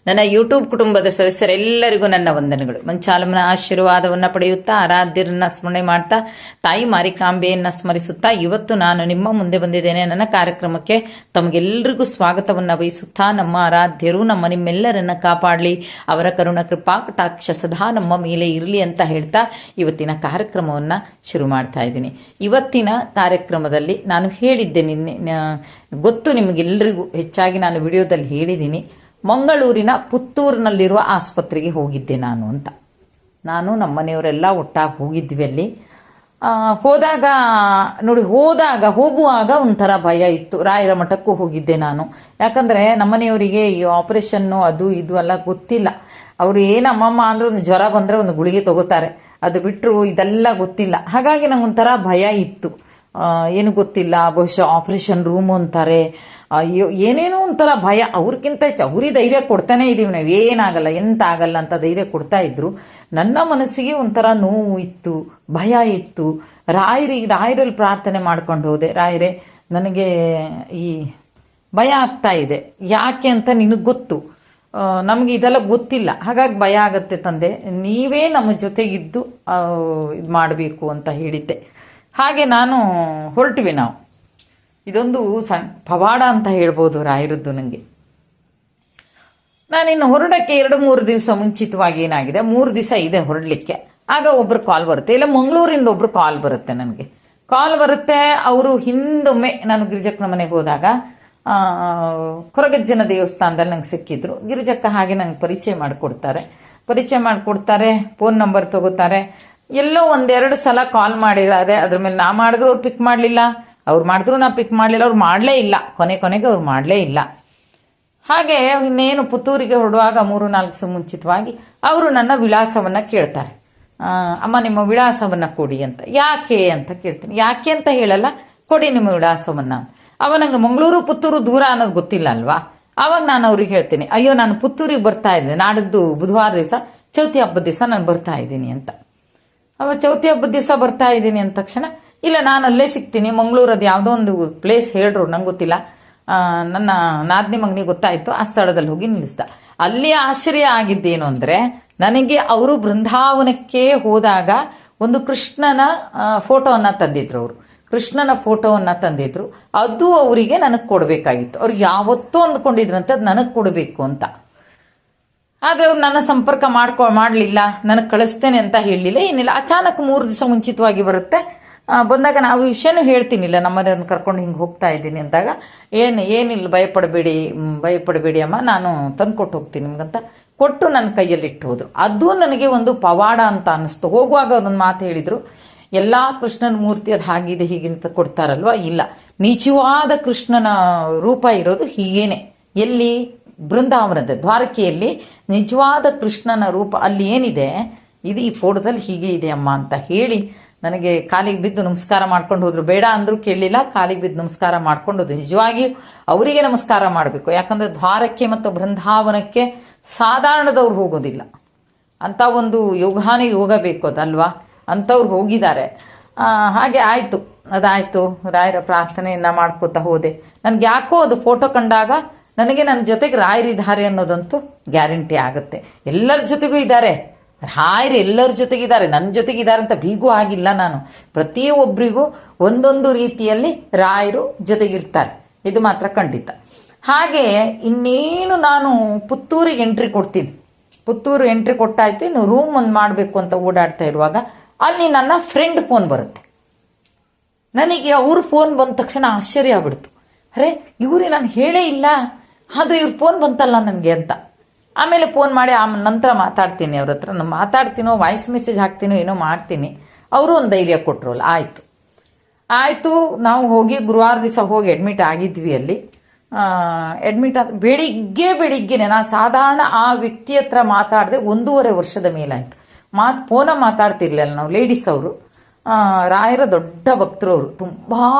ನನ್ನ ಯೂಟ್ಯೂಬ್ ಕುಟುಂಬದ ಸದಸ್ಯರೆಲ್ಲರಿಗೂ ನನ್ನ ವಂದನೆಗಳು. ಮಂಚಾಲಮ್ಮನ ಆಶೀರ್ವಾದವನ್ನು ಪಡೆಯುತ್ತಾ ಆರಾಧ್ಯರನ್ನ ಸ್ಮರಣೆ ಮಾಡ್ತಾ ತಾಯಿ ಮಾರಿಕಾಂಬೆಯನ್ನು ಸ್ಮರಿಸುತ್ತಾ ಇವತ್ತು ನಾನು ನಿಮ್ಮ ಮುಂದೆ ಬಂದಿದ್ದೇನೆ. ನನ್ನ ಕಾರ್ಯಕ್ರಮಕ್ಕೆ ತಮಗೆಲ್ಲರಿಗೂ ಸ್ವಾಗತವನ್ನು ವಹಿಸುತ್ತಾ ನಮ್ಮ ಆರಾಧ್ಯರು ನಿಮ್ಮೆಲ್ಲರನ್ನ ಕಾಪಾಡಲಿ, ಅವರ ಕರುಣ ಕೃಪಾ ಕಟಾಕ್ಷ ಸದಾ ನಮ್ಮ ಮೇಲೆ ಇರಲಿ ಅಂತ ಹೇಳ್ತಾ ಇವತ್ತಿನ ಕಾರ್ಯಕ್ರಮವನ್ನು ಶುರು ಮಾಡ್ತಾ ಇದ್ದೀನಿ. ಇವತ್ತಿನ ಕಾರ್ಯಕ್ರಮದಲ್ಲಿ ನಾನು ಹೇಳಿದ್ದೆ, ನಿನ್ನೆ ಗೊತ್ತು ನಿಮಗೆಲ್ಲರಿಗೂ, ಹೆಚ್ಚಾಗಿ ನಾನು ವಿಡಿಯೋದಲ್ಲಿ ಹೇಳಿದ್ದೀನಿ. ಮಂಗಳೂರಿನ ಪುತ್ತೂರಿನಲ್ಲಿರುವ ಆಸ್ಪತ್ರೆಗೆ ಹೋಗಿದ್ದೆ ನಾನು ಅಂತ. ನಾನು ನಮ್ಮ ಮನೆಯವರೆಲ್ಲ ಒಟ್ಟಾಗಿ ಹೋಗಿದ್ವಿ ಅಲ್ಲಿ. ಹೋಗುವಾಗ ಒಂಥರ ಭಯ ಇತ್ತು. ರಾಯರ ಮಠಕ್ಕೂ ಹೋಗಿದ್ದೆ ನಾನು. ಯಾಕಂದರೆ ನಮ್ಮನೆಯವರಿಗೆ ಈ ಆಪರೇಷನ್ನು ಅದು ಇದು ಎಲ್ಲ ಗೊತ್ತಿಲ್ಲ. ಅವರು ಏನಮ್ಮಮ್ಮ ಅಂದ್ರೆ ಒಂದು ಜ್ವರ ಬಂದರೆ ಒಂದು ಗುಳಿಗೆ ತಗೋತಾರೆ, ಅದು ಬಿಟ್ಟರು ಇದೆಲ್ಲ ಗೊತ್ತಿಲ್ಲ. ಹಾಗಾಗಿ ನಂಗೊಂಥರ ಭಯ ಇತ್ತು. ಏನು ಗೊತ್ತಿಲ್ಲ, ಬಹುಶಃ ಆಪರೇಷನ್ ರೂಮ್ ಅಂತಾರೆ, ಅಯ್ಯೋ ಏನೇನೋ ಒಂಥರ ಭಯ. ಅವ್ರಿಗಿಂತ ಹೆಚ್ಚು ಅವ್ರಿಗೆ ಧೈರ್ಯ ಕೊಡ್ತಾನೆ ಇದ್ದೀವಿ ನಾವು, ಏನಾಗಲ್ಲ ಎಂತ ಆಗಲ್ಲ ಅಂತ ಧೈರ್ಯ ಕೊಡ್ತಾ ಇದ್ರು. ನನ್ನ ಮನಸ್ಸಿಗೆ ಒಂಥರ ನೋವು ಇತ್ತು, ಭಯ ಇತ್ತು. ರಾಯರಲ್ಲಿ ಪ್ರಾರ್ಥನೆ ಮಾಡ್ಕೊಂಡು ಹೋದೆ, ರಾಯರೇ ನನಗೆ ಈ ಭಯ ಆಗ್ತಾ ಇದೆ, ಯಾಕೆ ಅಂತ ನಿನಗೆ ಗೊತ್ತು, ನಮಗೆ ಇದೆಲ್ಲ ಗೊತ್ತಿಲ್ಲ, ಹಾಗಾಗಿ ಭಯ ಆಗತ್ತೆ ತಂದೆ, ನೀವೇ ನಮ್ಮ ಜೊತೆಗಿದ್ದು ಇದು ಮಾಡಬೇಕು ಅಂತ ಹೇಳಿದ್ದೆ. ಹಾಗೆ ನಾನು ಹೊರಟ್ವಿ ನಾವು. ಇದೊಂದು ಪವಾಡ ಅಂತ ಹೇಳ್ಬೋದು ರಾಯರದ್ದು. ನನಗೆ ನಾನಿನ್ನು ಹೊರಡಕ್ಕೆ 2-3 ದಿವಸ ಮುಂಚಿತವಾಗಿ ಏನಾಗಿದೆ, 3 ದಿವಸ ಇದೆ ಹೊರಡಲಿಕ್ಕೆ. ಆಗ ಒಬ್ರು ಕಾಲ್ ಬರುತ್ತೆ, ಇಲ್ಲ ಮಂಗಳೂರಿಂದ ಒಬ್ರು ಕಾಲ್ ಬರುತ್ತೆ ನನಗೆ. ಕಾಲ್ ಬರುತ್ತೆ, ಅವರು ಹಿಂದೊಮ್ಮೆ ನಾನು ಗಿರಿಜಕ್ಕನ ಮನೆಗೆ ಹೋದಾಗ ಕೊರಗಜ್ಜನ ದೇವಸ್ಥಾನದಲ್ಲಿ ನಂಗೆ ಸಿಕ್ಕಿದ್ರು. ಗಿರಿಜಕ್ಕ ಹಾಗೆ ನಂಗೆ ಪರಿಚಯ ಮಾಡಿಕೊಡ್ತಾರೆ, ಫೋನ್ ನಂಬರ್ ತಗೋತಾರೆ. ಎಲ್ಲೋ 1-2 ಸಲ ಕಾಲ್ ಮಾಡಿದ್ದಾರೆ, ಅದ್ರ ಮೇಲೆ ನಾ ಮಾಡಿದ್ರು ಅವ್ರು ಪಿಕ್ ಮಾಡಲಿಲ್ಲ, ಅವ್ರು ಮಾಡಿದ್ರು ನಾ ಪಿಕ್ ಮಾಡಲಿಲ್ಲ, ಅವ್ರು ಮಾಡಲೇ ಇಲ್ಲ, ಕೊನೆಗೆ ಅವ್ರು ಮಾಡಲೇ ಇಲ್ಲ. ಹಾಗೆ ಇನ್ನೇನು ಪುತ್ತೂರಿಗೆ ಹೊರಡುವಾಗ 3-4 ದಿವಸ ಮುಂಚಿತವಾಗಿ ಅವರು ನನ್ನ ವಿಳಾಸವನ್ನು ಕೇಳ್ತಾರೆ. ಅಮ್ಮ ನಿಮ್ಮ ವಿಳಾಸವನ್ನು ಕೊಡಿ ಅಂತ. ಯಾಕೆ ಅಂತ ಕೇಳ್ತೀನಿ. ಯಾಕೆ ಅಂತ ಹೇಳಲ್ಲ, ಕೊಡಿ ನಿಮ್ಮ ವಿಳಾಸವನ್ನು. ಅವ ನಂಗೆ ಮಂಗಳೂರು ಪುತ್ತೂರು ದೂರ ಅನ್ನೋದು ಗೊತ್ತಿಲ್ಲ ಅಲ್ವಾ. ಆವಾಗ ನಾನು ಅವ್ರಿಗೆ ಹೇಳ್ತೀನಿ, ಅಯ್ಯೋ ನಾನು ಪುತ್ತೂರಿಗೆ ಬರ್ತಾ ಇದ್ದೀನಿ, ನಾಡಿದ್ದು ಬುಧವಾರ ದಿವಸ ಚೌತಿ ಹಬ್ಬದ ದಿವಸ ನಾನು ಬರ್ತಾ ಇದ್ದೀನಿ ಅಂತ. ಅವ ಚೌತಿ ಹಬ್ಬದ ದಿವಸ ಬರ್ತಾ ಇದ್ದೀನಿ ಅಂದ ತಕ್ಷಣ, ಇಲ್ಲ ನಾನು ಅಲ್ಲೇ ಸಿಗ್ತೀನಿ, ಮಂಗಳೂರದ್ದು ಯಾವುದೋ ಒಂದು ಪ್ಲೇಸ್ ಹೇಳ್ರು, ನಂಗೆ ಗೊತ್ತಿಲ್ಲ, ನನ್ನ ನಾದ್ನಿ ಮಗನಿಗೆ ಗೊತ್ತಾಯಿತು, ಆ ಸ್ಥಳದಲ್ಲಿ ಹೋಗಿ ನಿಲ್ಲಿಸ್ದ. ಅಲ್ಲಿ ಆಶ್ಚರ್ಯ ಆಗಿದ್ದೇನು ಅಂದರೆ, ನನಗೆ ಅವರು ಬೃಂದಾವನಕ್ಕೆ ಹೋದಾಗ ಒಂದು ಕೃಷ್ಣನ ಫೋಟೋವನ್ನು ತಂದಿದ್ರು. ಅವರು ಕೃಷ್ಣನ ಫೋಟೋವನ್ನು ತಂದಿದ್ರು, ಅದು ಅವರಿಗೆ ನನಗೆ ಕೊಡಬೇಕಾಗಿತ್ತು. ಅವ್ರು ಯಾವತ್ತೂ ಅಂದ್ಕೊಂಡಿದ್ರಂತೆ ಅದು ನನಗೆ ಕೊಡಬೇಕು ಅಂತ. ಆದರೆ ಅವ್ರು ನನ್ನ ಸಂಪರ್ಕ ಮಾಡಲಿಲ್ಲ, ನನಗೆ ಕಳಿಸ್ತೇನೆ ಅಂತ ಹೇಳಲಿಲ್ಲ, ಏನಿಲ್ಲ. ಅಚಾನಕ್ 3 ದಿವಸ ಮುಂಚಿತವಾಗಿ ಬರುತ್ತೆ. ಬಂದಾಗ ನಾವು ವಿಷಯನೂ ಹೇಳ್ತೀನಿಲ್ಲ, ನಮ್ಮನೆಯವ್ರನ್ನ ಕರ್ಕೊಂಡು ಹಿಂಗೆ ಹೋಗ್ತಾ ಇದ್ದೀನಿ ಅಂದಾಗ, ಏನಿಲ್ಲ ಭಯಪಡಬೇಡಿ ಅಮ್ಮ, ನಾನು ತಂದು ಕೊಟ್ಟು ಹೋಗ್ತೀನಿ ನಿಮ್ಗಂತ ಕೊಟ್ಟು ನನ್ನ ಕೈಯಲ್ಲಿ ಇಟ್ಟು ಹೋದ್ರು. ಅದು ನನಗೆ ಒಂದು ಪವಾಡ ಅಂತ ಅನ್ನಿಸ್ತು. ಹೋಗುವಾಗ ಅವ್ರೊಂದು ಮಾತು ಹೇಳಿದರು, ಎಲ್ಲ ಕೃಷ್ಣನ ಮೂರ್ತಿ ಅದು ಹಾಗಿದೆ ಹೀಗಿಂತ ಕೊಡ್ತಾರಲ್ವ, ಇಲ್ಲ, ನಿಜವಾದ ಕೃಷ್ಣನ ರೂಪ ಇರೋದು ಹೀಗೇನೆ. ಎಲ್ಲಿ? ಬೃಂದಾವನದ ದ್ವಾರಕೆಯಲ್ಲಿ ನಿಜವಾದ ಕೃಷ್ಣನ ರೂಪ ಅಲ್ಲಿ ಏನಿದೆ, ಇದು ಈ ಫೋಟೋದಲ್ಲಿ ಹೀಗೆ ಇದೆ ಅಮ್ಮ ಅಂತ ಹೇಳಿ ನನಗೆ ಕಾಲಿಗೆ ಬಿದ್ದು ನಮಸ್ಕಾರ ಮಾಡ್ಕೊಂಡು ಹೋದ್ರು. ಬೇಡ ಅಂದರೂ ಕೇಳಲಿಲ್ಲ, ಕಾಲಿಗೆ ಬಿದ್ದು ನಮಸ್ಕಾರ ಮಾಡ್ಕೊಂಡು ಹೋದ್ರು. ನಿಜವಾಗಿಯೂ ಅವರಿಗೆ ನಮಸ್ಕಾರ ಮಾಡಬೇಕು, ಯಾಕಂದರೆ ದ್ವಾರಕ್ಕೆ ಮತ್ತು ಬೃಂದಾವನಕ್ಕೆ ಸಾಧಾರಣದವ್ರು ಹೋಗೋದಿಲ್ಲ. ಅಂಥ ಒಂದು ಯೋಗ ಬೇಕು ಅದಲ್ವಾ, ಅಂಥವ್ರು ಹೋಗಿದ್ದಾರೆ. ಹಾಗೆ ಆಯಿತು, ಅದಾಯಿತು. ರಾಯರ ಪ್ರಾರ್ಥನೆಯನ್ನು ಮಾಡ್ಕೋತಾ ಹೋದೆ. ನನಗೆ ಯಾಕೋ ಅದು ಫೋಟೋ ಕಂಡಾಗ ನನಗೆ ನನ್ನ ಜೊತೆಗೆ ರಾಯರಿದ್ದಾರೆ ಅನ್ನೋದಂತೂ ಗ್ಯಾರಂಟಿ ಆಗುತ್ತೆ. ಎಲ್ಲರ ಜೊತೆಗೂ ಇದ್ದಾರೆ ರಾಯರು, ಎಲ್ಲರ ಜೊತೆಗಿದ್ದಾರೆ, ನನ್ನ ಜೊತೆಗಿದ್ದಾರೆ ಅಂತ ಬೀಗೂ ಆಗಿಲ್ಲ ನಾನು. ಪ್ರತಿಯೊಬ್ಬರಿಗೂ ಒಂದೊಂದು ರೀತಿಯಲ್ಲಿ ರಾಯರು ಜೊತೆಗಿರ್ತಾರೆ, ಇದು ಮಾತ್ರ ಖಂಡಿತ. ಹಾಗೆ ಇನ್ನೇನು ನಾನು ಪುತ್ತೂರಿಗೆ ಎಂಟ್ರಿ ಕೊಡ್ತೀನಿ. ಪುತ್ತೂರು ಎಂಟ್ರಿ ಕೊಟ್ಟಾಯ್ತು, ಇನ್ನು ರೂಮ್ ಒಂದು ಮಾಡಬೇಕು ಅಂತ ಓಡಾಡ್ತಾ ಇರುವಾಗ ಅಲ್ಲಿ ನನ್ನ ಫ್ರೆಂಡ್ ಫೋನ್ ಬರುತ್ತೆ. ನನಗೆ ಅವ್ರ ಫೋನ್ ಬಂದ ತಕ್ಷಣ ಆಶ್ಚರ್ಯ ಆಗ್ಬಿಡ್ತು. ಅರೆ ಇವ್ರಿಗೆ ನಾನು ಹೇಳೇ ಇಲ್ಲ, ಆದರೆ ಇವ್ರ ಫೋನ್ ಬಂತಲ್ಲ ನನಗೆ ಅಂತ. ಆಮೇಲೆ ಫೋನ್ ಮಾಡಿ ನಂತರ ಮಾತಾಡ್ತೀನಿ ಅವ್ರ ಹತ್ರ. ನಾನು ಮಾತಾಡ್ತೀನೋ ವಾಯ್ಸ್ ಮೆಸೇಜ್ ಹಾಕ್ತೀನೋ ಏನೋ ಮಾಡ್ತೀನಿ. ಅವರು ಒಂದು ಧೈರ್ಯ ಕೊಟ್ಟರಲ್ಲ, ಆಯಿತು. ನಾವು ಹೋಗಿ ಗುರುವಾರ ದಿವಸ ಹೋಗಿ ಅಡ್ಮಿಟ್ ಆಗಿದ್ವಿ ಅಲ್ಲಿ. ಅಡ್ಮಿಟ್ ಆದ ಬೆಳಿಗ್ಗೆನೆ ನಾನು ಸಾಧಾರಣ ಆ ವ್ಯಕ್ತಿ ಹತ್ರ ಮಾತಾಡಿದೆ 1.5 ವರ್ಷದ ಮೇಲಾಯಿತು. ಫೋನ ಮಾತಾಡ್ತಿರ್ಲಿಲ್ಲ ನಾವು. ಲೇಡೀಸ್ ಅವರು, ರಾಯರ ದೊಡ್ಡ ಭಕ್ತರು ಅವರು, ತುಂಬ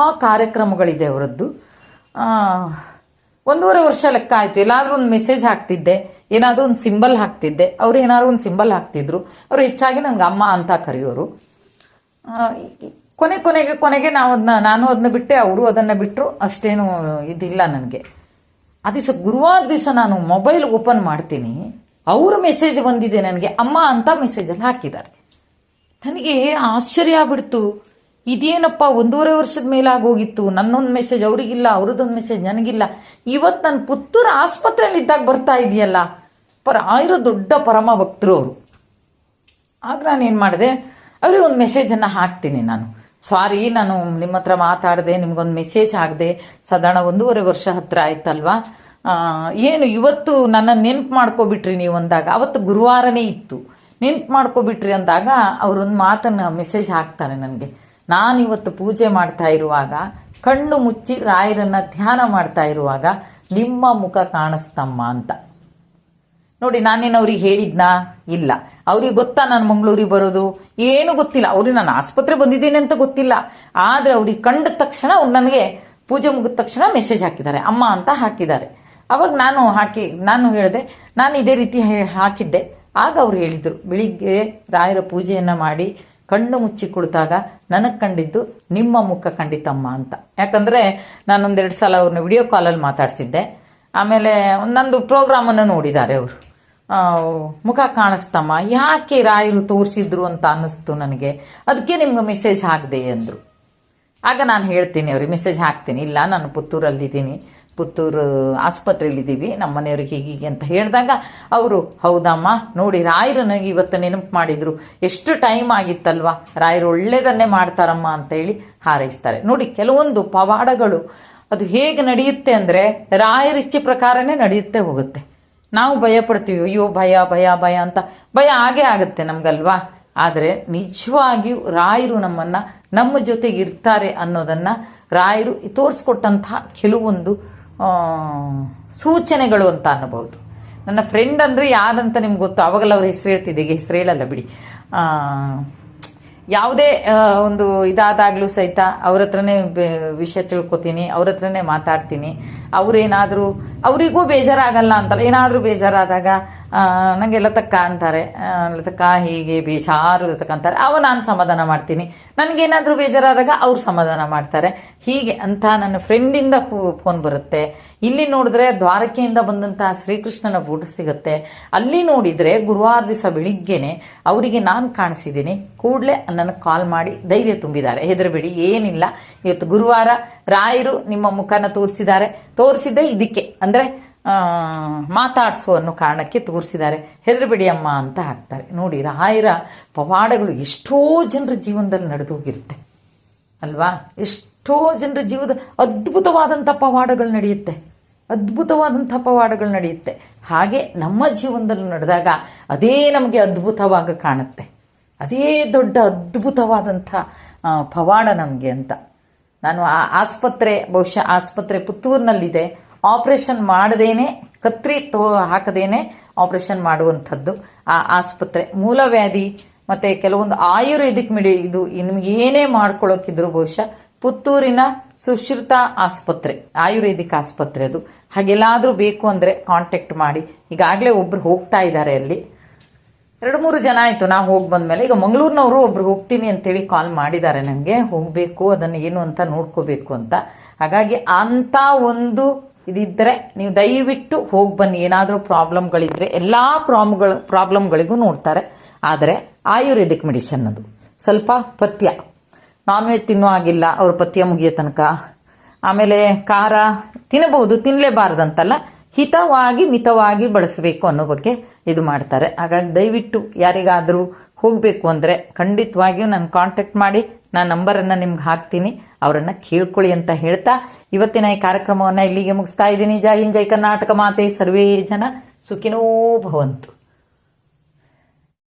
ಕಾರ್ಯಕ್ರಮಗಳಿದೆ ಅವರದ್ದು. 1.5 ವರ್ಷ ಲೆಕ್ಕ ಆಯಿತು. ಎಲ್ಲಾದರೂ ಒಂದು ಮೆಸೇಜ್ ಹಾಕ್ತಿದ್ದೆ, ಏನಾದರೂ ಒಂದು ಸಿಂಬಲ್ ಹಾಕ್ತಿದ್ದೆ, ಅವರು ಏನಾದ್ರು ಒಂದು ಸಿಂಬಲ್ ಹಾಕ್ತಿದ್ರು. ಅವರು ಹೆಚ್ಚಾಗಿ ನನಗೆ ಅಮ್ಮ ಅಂತ ಕರೆಯೋರು. ಕೊನೆಗೆ ನಾನು ಅದನ್ನ ಬಿಟ್ಟೆ, ಅವರು ಅದನ್ನು ಬಿಟ್ಟರು. ಅಷ್ಟೇನು ಇದಿಲ್ಲ ನನಗೆ. ಆ ದಿವಸ ಗುರುವಾರ ದಿವಸ ನಾನು ಮೊಬೈಲ್ ಓಪನ್ ಮಾಡ್ತೀನಿ, ಅವರ ಮೆಸೇಜ್ ಬಂದಿದೆ ನನಗೆ, ಅಮ್ಮ ಅಂತ ಮೆಸೇಜಲ್ಲಿ ಹಾಕಿದ್ದಾರೆ. ನನಗೆ ಆಶ್ಚರ್ಯ ಆಗ್ಬಿಡ್ತು, ಇದೇನಪ್ಪ 1.5 ವರ್ಷದ ಮೇಲಾಗೋಗಿತ್ತು, ನನ್ನೊಂದು ಮೆಸೇಜ್ ಅವರಿಗಿಲ್ಲ, ಅವ್ರದ್ದೊಂದು ಮೆಸೇಜ್ ನನಗಿಲ್ಲ. ಇವತ್ತು ನನ್ನ ಪುತ್ತೂರು ಆಸ್ಪತ್ರೆಯಲ್ಲಿ ಇದ್ದಾಗ ಬರ್ತಾ ಇದೆಯಲ್ಲ, ಆಯಿರೋ ದೊಡ್ಡ ಪರಮ ಭಕ್ತರು ಅವರು. ಆಗ ನಾನು ಏನು ಮಾಡಿದೆ, ಅವ್ರಿಗೆ ಒಂದು ಮೆಸೇಜನ್ನು ಹಾಕ್ತೀನಿ ನಾನು. ಸಾರಿ, ನಾನು ನಿಮ್ಮ ಹತ್ರ ಮಾತಾಡಿದೆ, ನಿಮ್ಗೊಂದು ಮೆಸೇಜ್ ಹಾಕಿದೆ, ಸಾಧಾರಣ 1.5 ವರ್ಷ ಹತ್ರ ಆಯ್ತಲ್ವಾ, ಏನು ಇವತ್ತು ನನ್ನ ನೆನ್ಪು ಮಾಡ್ಕೊಬಿಟ್ರಿ ನೀವು ಅಂದಾಗ, ಅವತ್ತು ಗುರುವಾರನೇ ಇತ್ತು, ನೆನ್ಪು ಮಾಡ್ಕೊಬಿಟ್ರಿ ಅಂದಾಗ ಅವರೊಂದು ಮಾತನ್ನು ಮೆಸೇಜ್ ಹಾಕ್ತಾರೆ ನನಗೆ. ನಾನಿವತ್ತು ಪೂಜೆ ಮಾಡ್ತಾ ಇರುವಾಗ, ಕಣ್ಣು ಮುಚ್ಚಿ ರಾಯರನ್ನ ಧ್ಯಾನ ಮಾಡ್ತಾ ಇರುವಾಗ ನಿಮ್ಮ ಮುಖ ಕಾಣಿಸ್ತಮ್ಮ ಅಂತ. ನೋಡಿ, ನಾನೇನು ಅವ್ರಿಗೆ ಹೇಳಿದ್ನಾ? ಇಲ್ಲ. ಅವ್ರಿಗೆ ಗೊತ್ತಾ ನಾನು ಮಂಗಳೂರಿಗೆ ಬರೋದು? ಏನು ಗೊತ್ತಿಲ್ಲ. ಅವ್ರಿಗೆ ನಾನು ಆಸ್ಪತ್ರೆ ಬಂದಿದ್ದೇನೆ ಅಂತ ಗೊತ್ತಿಲ್ಲ. ಆದರೆ ಅವ್ರಿಗೆ ಕಂಡ ತಕ್ಷಣ ಅವ್ರು ನನಗೆ ಪೂಜೆ ಮುಗಿದ ತಕ್ಷಣ ಮೆಸೇಜ್ ಹಾಕಿದ್ದಾರೆ, ಅಮ್ಮ ಅಂತ ಹಾಕಿದ್ದಾರೆ. ಅವಾಗ ನಾನು ಹೇಳಿದೆ, ನಾನು ಇದೇ ರೀತಿ ಹಾಕಿದ್ದೆ. ಆಗ ಅವ್ರು ಹೇಳಿದರು, ಬೆಳಿಗ್ಗೆ ರಾಯರ ಪೂಜೆಯನ್ನು ಮಾಡಿ ಕಣ್ಣು ಮುಚ್ಚಿ ಕುಳಿತಾಗ ನನಗೆ ಕಂಡಿದ್ದು ನಿಮ್ಮ ಮುಖ ಕಂಡಿತಮ್ಮ ಅಂತ. ಯಾಕಂದರೆ ನಾನೊಂದೆರಡು ಸಲ ಅವ್ರನ್ನ ವಿಡಿಯೋ ಕಾಲಲ್ಲಿ ಮಾತಾಡಿಸಿದ್ದೆ. ಆಮೇಲೆ ನಂದು ಪ್ರೋಗ್ರಾಮನ್ನು ನೋಡಿದ್ದಾರೆ ಅವರು. ಮುಖ ಕಾಣಿಸ್ತಮ್ಮ, ಯಾಕೆ ರಾಯರು ತೋರಿಸಿದ್ರು ಅಂತ ಅನ್ನಿಸ್ತು ನನಗೆ, ಅದಕ್ಕೆ ನಿಮ್ಗೆ ಮೆಸೇಜ್ ಹಾಕಿದೆ ಅಂದರು. ಆಗ ನಾನು ಹೇಳ್ತೀನಿ ಅವ್ರಿಗೆ, ಮೆಸೇಜ್ ಹಾಕ್ತೀನಿ, ಇಲ್ಲ ನಾನು ಪುತ್ತೂರಲ್ಲಿದ್ದೀನಿ, ಪುತ್ತೂರು ಆಸ್ಪತ್ರೆಯಲ್ಲಿದ್ದೀವಿ, ನಮ್ಮ ಮನೆಯವ್ರಿಗೆ ಹೀಗೀಗೆ ಅಂತ ಹೇಳಿದಾಗ ಅವರು, ಹೌದಮ್ಮ, ನೋಡಿ ರಾಯರು ನನಗೆ ಇವತ್ತು ನೆನಪು ಮಾಡಿದ್ರು, ಎಷ್ಟು ಟೈಮ್ ಆಗಿತ್ತಲ್ವ, ರಾಯರು ಒಳ್ಳೇದನ್ನೇ ಮಾಡ್ತಾರಮ್ಮ ಅಂತೇಳಿ ಹಾರೈಸ್ತಾರೆ. ನೋಡಿ, ಕೆಲವೊಂದು ಪವಾಡಗಳು ಅದು ಹೇಗೆ ನಡೆಯುತ್ತೆ ಅಂದರೆ ರಾಯರ ಇಚ್ಛೆ ಪ್ರಕಾರನೇ ನಡೆಯುತ್ತೆ ಹೋಗುತ್ತೆ. ನಾವು ಭಯ ಪಡ್ತೀವಿ, ಅಯ್ಯೋ ಭಯ ಭಯ ಭಯ ಅಂತ. ಭಯ ಆಗೇ ಆಗುತ್ತೆ ನಮಗಲ್ವಾ. ಆದರೆ ನಿಜವಾಗಿಯೂ ರಾಯರು ನಮ್ಮ ಜೊತೆಗೆ ಇರ್ತಾರೆ ಅನ್ನೋದನ್ನು ರಾಯರು ತೋರಿಸ್ಕೊಟ್ಟಂತಹ ಕೆಲವೊಂದು ಸೂಚನೆಗಳು ಅಂತ ಅನ್ನಬಹುದು. ನನ್ನ ಫ್ರೆಂಡ್ ಅಂದರೆ ಯಾರಂತ ನಿಮ್ಗೆ ಗೊತ್ತು, ಅವಾಗಲ್ಲ ಅವ್ರ ಹೆಸರು ಹೇಳ್ತಿದ್ದೀಗ, ಹೆಸರು ಹೇಳಲ್ಲ ಬಿಡಿ. ಯಾವುದೇ ಒಂದು ಇದಾದಾಗಲೂ ಸಹಿತ ಅವ್ರ ಹತ್ರನೇ ವಿಷಯ ತಿಳ್ಕೊತೀನಿ, ಅವ್ರ ಹತ್ರನೇ ಮಾತಾಡ್ತೀನಿ. ಅವರಿಗೂ ಬೇಜಾರಾಗಲ್ಲ ಅಂತಲ್ಲ, ಏನಾದರೂ ಬೇಜಾರಾದಾಗ ನನಗೆ ಲತಕ್ಕ ಅಂತಾರೆ, ಲತಕ್ಕ ಹೀಗೆ ಬೇಜಾರು ಲತಕ್ಕ ಅಂತಾರೆ, ನಾನು ಸಮಾಧಾನ ಮಾಡ್ತೀನಿ. ನನಗೇನಾದರೂ ಬೇಜಾರಾದಾಗ ಅವ್ರು ಸಮಾಧಾನ ಮಾಡ್ತಾರೆ. ಹೀಗೆ ಅಂತ ನನ್ನ ಫ್ರೆಂಡಿಂದ ಫೋನ್ ಬರುತ್ತೆ. ಇಲ್ಲಿ ನೋಡಿದ್ರೆ ದ್ವಾರಕೆಯಿಂದ ಬಂದಂತಹ ಶ್ರೀಕೃಷ್ಣನ ಫೋಟೋ ಸಿಗುತ್ತೆ. ಅಲ್ಲಿ ನೋಡಿದರೆ ಗುರುವಾರ ದಿವಸ ಬೆಳಿಗ್ಗೆನೆ ಅವರಿಗೆ ನಾನು ಕಾಣಿಸಿದ್ದೀನಿ. ಕೂಡಲೇ ನನಗೆ ಕಾಲ್ ಮಾಡಿ ಧೈರ್ಯ ತುಂಬಿದ್ದಾರೆ, ಹೆದರಬೇಡಿ, ಏನಿಲ್ಲ, ಇವತ್ತು ಗುರುವಾರ, ರಾಯರು ನಿಮ್ಮ ಮುಖನ ತೋರಿಸಿದ್ದೆ ಇದಕ್ಕೆ, ಅಂದರೆ ಮಾತಾಡಿಸು ಅನ್ನೋ ಕಾರಣಕ್ಕೆ ತೋರಿಸಿದ್ದಾರೆ, ಹೆದರಬೇಡಿ ಅಮ್ಮ ಅಂತ ಹಾಕ್ತಾರೆ. ನೋಡಿ, ರಾಯರ ಪವಾಡಗಳು ಎಷ್ಟೋ ಜನರ ಜೀವನದಲ್ಲಿ ನಡೆದು ಹೋಗಿರುತ್ತೆ ಅಲ್ವಾ. ಎಷ್ಟೋ ಜನರ ಜೀವನದಲ್ಲಿ ಅದ್ಭುತವಾದಂಥ ಪವಾಡಗಳು ನಡೆಯುತ್ತೆ. ಹಾಗೆ ನಮ್ಮ ಜೀವನದಲ್ಲಿ ನಡೆದಾಗ ಅದೇ ನಮಗೆ ಅದ್ಭುತವಾಗಿ ಕಾಣುತ್ತೆ. ಅದೇ ದೊಡ್ಡ ಅದ್ಭುತವಾದಂಥ ಪವಾಡ ನಮಗೆ ಅಂತ. ನಾನು ಬಹುಶಃ ಆಸ್ಪತ್ರೆ ಪುತ್ತೂರಿನಲ್ಲಿದೆ, ಆಪರೇಷನ್ ಮಾಡದೇನೆ, ಕತ್ರಿ ಹಾಕದೇನೆ ಆಪರೇಷನ್ ಮಾಡುವಂಥದ್ದು ಆ ಆಸ್ಪತ್ರೆ. ಮೂಲವ್ಯಾಧಿ ಮತ್ತು ಕೆಲವೊಂದು ಆಯುರ್ವೇದಿಕ್ ಇದು ನಿಮಗೆ ಏನೇ ಮಾಡ್ಕೊಳ್ಳೋಕ್ಕಿದ್ರು ಬಹುಶಃ ಪುತ್ತೂರಿನ ಸುಶ್ರುತ ಆಸ್ಪತ್ರೆ, ಆಯುರ್ವೇದಿಕ್ ಆಸ್ಪತ್ರೆ ಅದು. ಹಾಗೆಲ್ಲಾದರೂ ಬೇಕು ಅಂದರೆ ಕಾಂಟ್ಯಾಕ್ಟ್ ಮಾಡಿ. ಈಗಾಗಲೇ ಒಬ್ಬರು ಹೋಗ್ತಾ ಇದ್ದಾರೆ ಅಲ್ಲಿ, 2-3 ಜನ ಆಯಿತು ನಾವು ಹೋಗಿ ಬಂದಮೇಲೆ. ಈಗ ಮಂಗಳೂರಿನವರು ಒಬ್ರು ಹೋಗ್ತೀನಿ ಅಂತೇಳಿ ಕಾಲ್ ಮಾಡಿದ್ದಾರೆ ನನಗೆ, ಹೋಗಬೇಕು, ಅದನ್ನು ಏನು ಅಂತ ನೋಡ್ಕೋಬೇಕು ಅಂತ. ಹಾಗಾಗಿ ಅಂಥ ಒಂದು ಇದಿದ್ದರೆ ನೀವು ದಯವಿಟ್ಟು ಹೋಗಿ ಬನ್ನಿ. ಏನಾದರೂ ಪ್ರಾಬ್ಲಮ್ಗಳಿದ್ರೆ ಎಲ್ಲ ಪ್ರಾಬ್ಲಮ್ಗಳಿಗೂ ನೋಡ್ತಾರೆ. ಆದರೆ ಆಯುರ್ವೇದಿಕ್ ಮೆಡಿಷನ್ ಅದು ಸ್ವಲ್ಪ ಪಥ್ಯ, ನಾನ್ ವೆಜ್ ತಿನ್ನೋ ಆಗಿಲ್ಲ ಅವ್ರ ಪಥ್ಯ ಮುಗಿಯೋ ತನಕ. ಆಮೇಲೆ ಖಾರ ತಿನ್ನಬಹುದು, ತಿನ್ನಲೇಬಾರ್ದಂತಲ್ಲ, ಮಿತವಾಗಿ ಬಳಸಬೇಕು ಅನ್ನೋ ಬಗ್ಗೆ ಇದು ಮಾಡ್ತಾರೆ. ಹಾಗಾಗಿ ದಯವಿಟ್ಟು ಯಾರಿಗಾದರೂ ಹೋಗಬೇಕು ಅಂದರೆ ಖಂಡಿತವಾಗಿಯೂ ನಾನು ಕಾಂಟ್ಯಾಕ್ಟ್ ಮಾಡಿ, ನಾನು ನಂಬರನ್ನು ನಿಮ್ಗೆ ಹಾಕ್ತೀನಿ, ಅವರನ್ನು ಕೇಳ್ಕೊಳ್ಳಿ ಅಂತ ಹೇಳ್ತಾ ಇವತ್ತಿನ ಈ ಕಾರ್ಯಕ್ರಮವನ್ನು ಇಲ್ಲಿಗೆ ಮುಗಿಸ್ತಾ ಇದ್ದೀನಿ. ಜೈ ಹಿಂದ್, ಜೈ ಕರ್ನಾಟಕ ಮಾತೆ, ಸರ್ವೇ ಜನ ಸುಖಿನೋ ಭವಂತು.